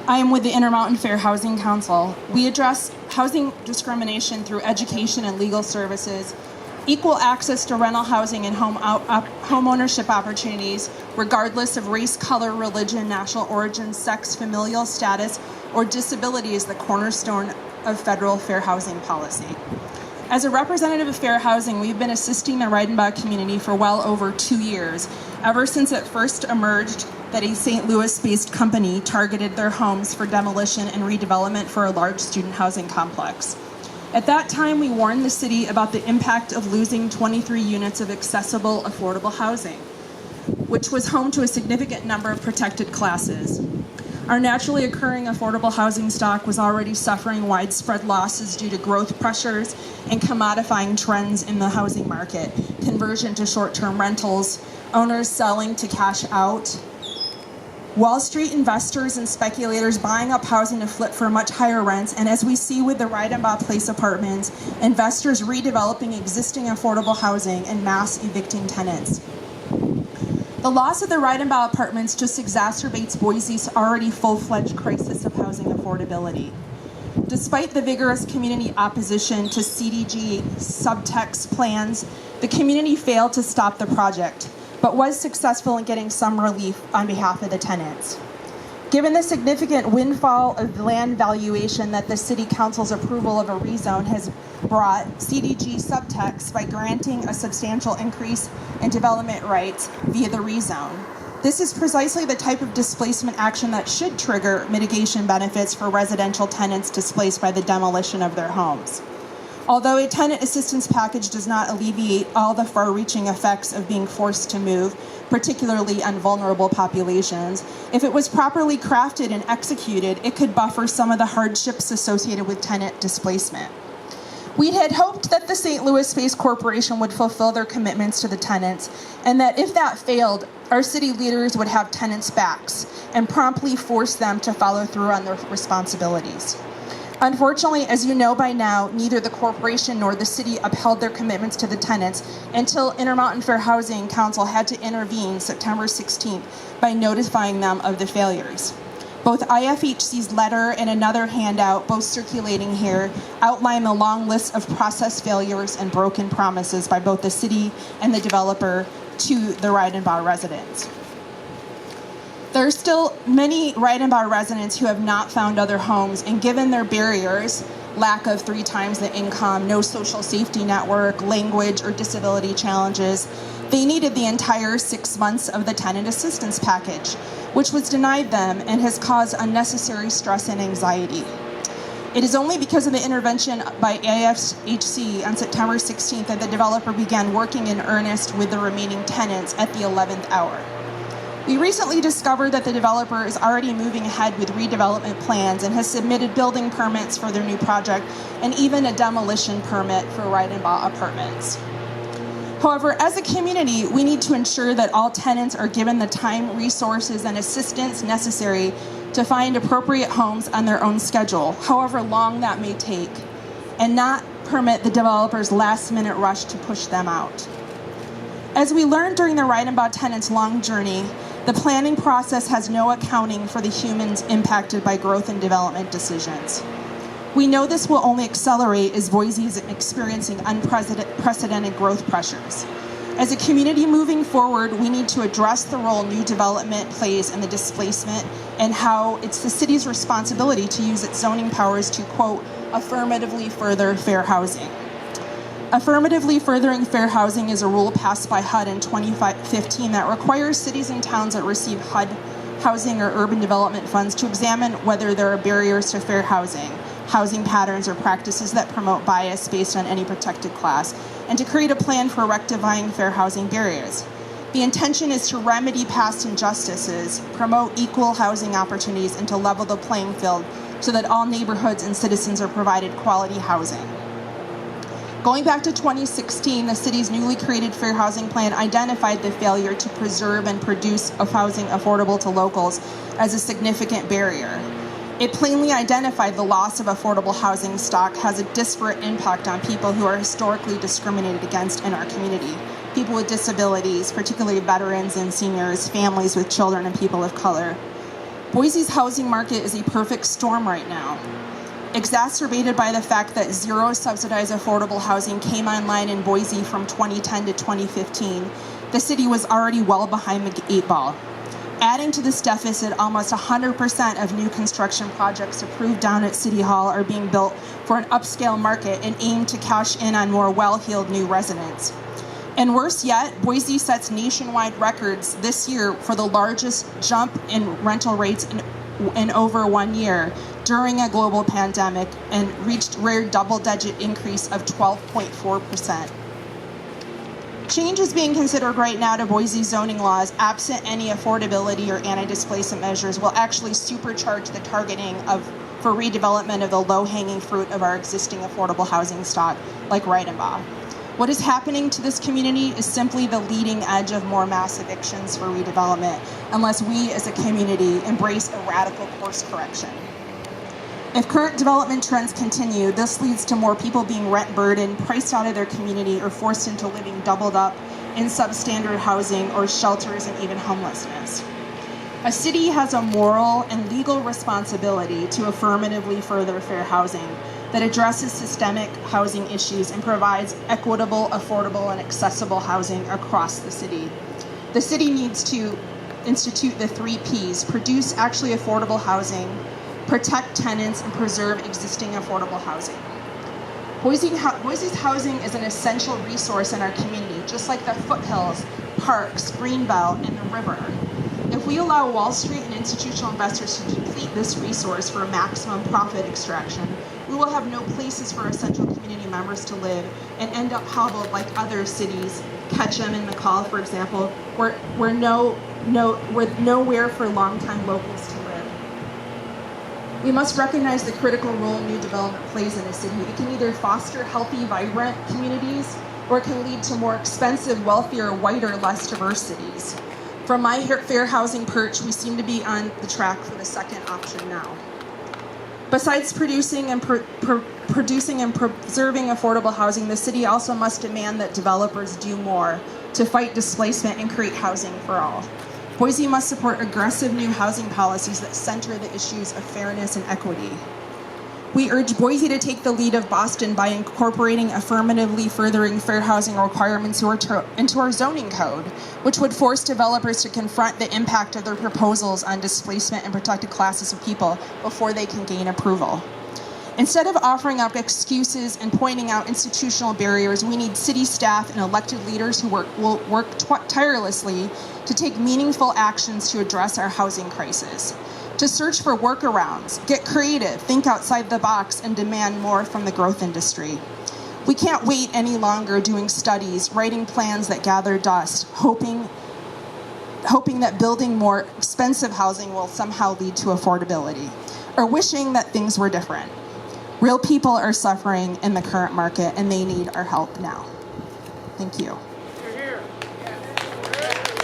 I am with the Intermountain Fair Housing Council. We address housing discrimination through education and legal services, equal access to rental housing and home ownership opportunities, regardless of race, color, religion, national origin, sex, familial status, or disability is the cornerstone of federal fair housing policy. As a representative of fair housing, we've been assisting the Ridenbaugh community for well over 2 years, ever since it first emerged that a St. Louis-based company targeted their homes for demolition and redevelopment for a large student housing complex. At that time, we warned the city about the impact of losing 23 units of accessible, affordable housing, which was home to a significant number of protected classes. Our naturally occurring affordable housing stock was already suffering widespread losses due to growth pressures and commodifying trends in the housing market, conversion to short-term rentals, owners selling to cash out, Wall Street investors and speculators buying up housing to flip for much higher rents, and as we see with the Ridenbaugh Place apartments, investors redeveloping existing affordable housing and mass evicting tenants. The loss of the Ridenbaugh apartments just exacerbates Boise's already full-fledged crisis of housing affordability. Despite the vigorous community opposition to CDG subtext plans, the community failed to stop the project, but was successful in getting some relief on behalf of the tenants. Given the significant windfall of land valuation that the City Council's approval of a rezone has brought, CDG subtext by granting a substantial increase in development rights via the rezone. This is precisely the type of displacement action that should trigger mitigation benefits for residential tenants displaced by the demolition of their homes. Although a tenant assistance package does not alleviate all the far-reaching effects of being forced to move, particularly on vulnerable populations, if it was properly crafted and executed, it could buffer some of the hardships associated with tenant displacement. We had hoped that the St. Louis-based corporation would fulfill their commitments to the tenants, and that if that failed, our city leaders would have tenants' backs and promptly force them to follow through on their responsibilities. Unfortunately, as you know by now, neither the corporation nor the city upheld their commitments to the tenants until Intermountain Fair Housing Council had to intervene September 16th by notifying them of the failures. Both IFHC's letter and another handout, both circulating here, outline the long list of process failures and broken promises by both the city and the developer to the Ridenbaugh residents. There are still many Ridenbaugh residents who have not found other homes, and given their barriers, lack of 3 times the income, no social safety network, language, or disability challenges, they needed the entire 6 months of the tenant assistance package, which was denied them and has caused unnecessary stress and anxiety. It is only because of the intervention by IFHC on September 16th that the developer began working in earnest with the remaining tenants at the 11th hour. We recently discovered that the developer is already moving ahead with redevelopment plans and has submitted building permits for their new project and even a demolition permit for Ridenbaugh apartments. However, as a community, we need to ensure that all tenants are given the time, resources, and assistance necessary to find appropriate homes on their own schedule, however long that may take, and not permit the developer's last-minute rush to push them out. As we learned during the Ridenbaugh tenants' long journey, the planning process has no accounting for the humans impacted by growth and development decisions. We know this will only accelerate as Boise is experiencing unprecedented growth pressures. As a community moving forward, we need to address the role new development plays in the displacement and how it's the city's responsibility to use its zoning powers to, quote, affirmatively further fair housing. Affirmatively furthering fair housing is a rule passed by HUD in 2015 that requires cities and towns that receive HUD housing or urban development funds to examine whether there are barriers to fair housing patterns or practices that promote bias based on any protected class, and to create a plan for rectifying fair housing barriers. The intention is to remedy past injustices, promote equal housing opportunities, and to level the playing field so that all neighborhoods and citizens are provided quality housing. Going back to 2016, the city's newly created Fair Housing Plan identified the failure to preserve and produce housing affordable to locals as a significant barrier. It plainly identified the loss of affordable housing stock has a disparate impact on people who are historically discriminated against in our community. People with disabilities, particularly veterans and seniors, families with children, and people of color. Boise's housing market is a perfect storm right now, exacerbated by the fact that zero subsidized affordable housing came online in Boise from 2010 to 2015. The city was already well behind the 8 ball. Adding to this deficit, almost 100% of new construction projects approved down at City Hall are being built for an upscale market and aim to cash in on more well-heeled new residents. And worse yet, Boise sets nationwide records this year for the largest jump in rental rates in over 1 year during a global pandemic and reached rare double-digit increase of 12.4%. Change is being considered right now to Boise zoning laws, absent any affordability or anti-displacement measures, will actually supercharge the targeting for redevelopment of the low-hanging fruit of our existing affordable housing stock, like Ridenbaugh. What is happening to this community is simply the leading edge of more mass evictions for redevelopment, unless we as a community embrace a radical course correction. If current development trends continue, this leads to more people being rent burdened, priced out of their community, or forced into living doubled up in substandard housing or shelters and even homelessness. A city has a moral and legal responsibility to affirmatively further fair housing that addresses systemic housing issues and provides equitable, affordable, and accessible housing across the city. The city needs to institute the 3 Ps: produce actually affordable housing, protect tenants, and preserve existing affordable housing. Boise's housing is an essential resource in our community, just like the foothills, parks, greenbelt, and the river. If we allow Wall Street and institutional investors to deplete this resource for maximum profit extraction, we will have no places for essential community members to live and end up hobbled like other cities, Ketchum and McCall, for example, where nowhere for longtime locals to live. We must recognize the critical role new development plays in a city. It can either foster healthy, vibrant communities, or it can lead to more expensive, wealthier, whiter, less diverse cities. From my fair housing perch, we seem to be on the track for the second option now. Besides producing and preserving affordable housing, the city also must demand that developers do more to fight displacement and create housing for all. Boise must support aggressive new housing policies that center the issues of fairness and equity. We urge Boise to take the lead of Boston by incorporating affirmatively furthering fair housing requirements into our zoning code, which would force developers to confront the impact of their proposals on displacement and protected classes of people before they can gain approval. Instead of offering up excuses and pointing out institutional barriers, we need city staff and elected leaders who will work tirelessly to take meaningful actions to address our housing crisis, to search for workarounds, get creative, think outside the box, and demand more from the growth industry. We can't wait any longer doing studies, writing plans that gather dust, hoping that building more expensive housing will somehow lead to affordability, or wishing that things were different. Real people are suffering in the current market, and they need our help now. Thank you.